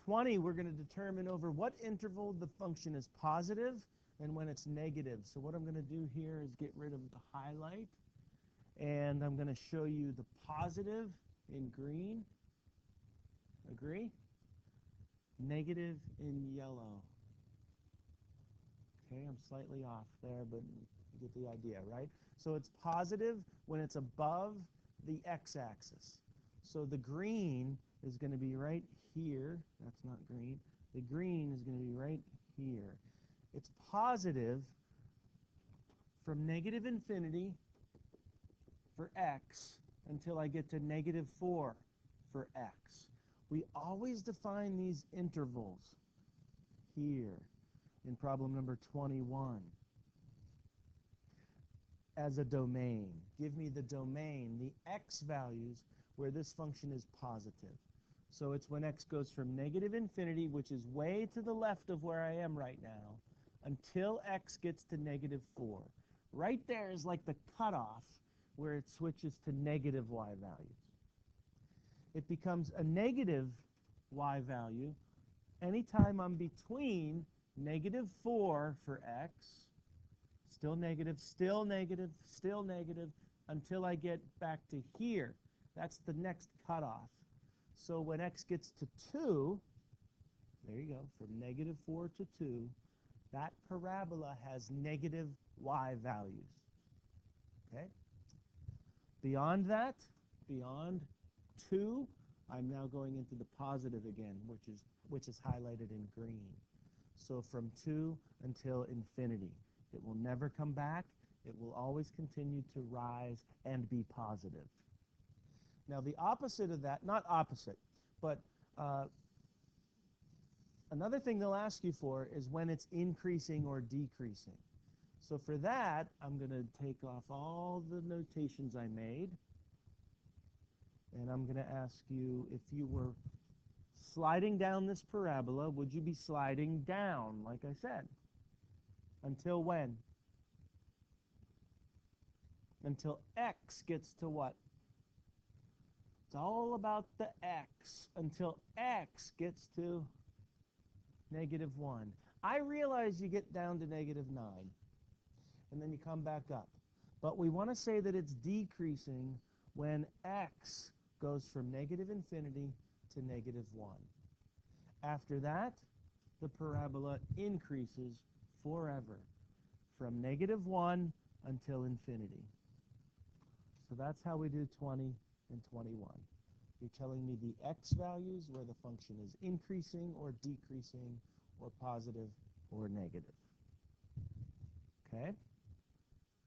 20, we're going to determine over what interval the function is positive and when it's negative. So what I'm going to do here is get rid of the highlight, and I'm going to show you the positive in green. Agree? Negative in yellow. Okay, I'm slightly off there, but you get the idea, right? So it's positive when it's above the x-axis. So the green is going to be right here. That's not green. The green is going to be right here. It's positive from negative infinity for x until I get to negative 4 for x. We always define these intervals here in problem number 21 as a domain. Give me the domain, the x values where this function is positive. So it's when x goes from negative infinity, which is way to the left of where I am right now, until x gets to negative 4. Right there is like the cutoff where it switches to negative y values. It becomes a negative y value anytime I'm between negative 4 for x, still negative, still negative, still negative, until I get back to here. That's the next cutoff. So when x gets to 2, there you go, from negative 4 to 2, that parabola has negative y values. Okay? Beyond that, beyond 2, I'm now going into the positive again, which is highlighted in green. So from 2 until infinity. It will never come back. It will always continue to rise and be positive. Now the opposite of that, not opposite, but another thing they'll ask you for is when it's increasing or decreasing. So for that, I'm going to take off all the notations I made, and I'm going to ask you, if you were sliding down this parabola, would you be sliding down, like I said? Until when? Until x gets to what? It's all about the x. Until x gets to negative 1. I realize you get down to negative 9, and then you come back up. But we want to say that it's decreasing when x goes from negative infinity to negative 1. After that, the parabola increases forever from negative 1 until infinity. So that's how we do 20 and 21. You're telling me the x values where the function is increasing or decreasing or positive or negative. Okay?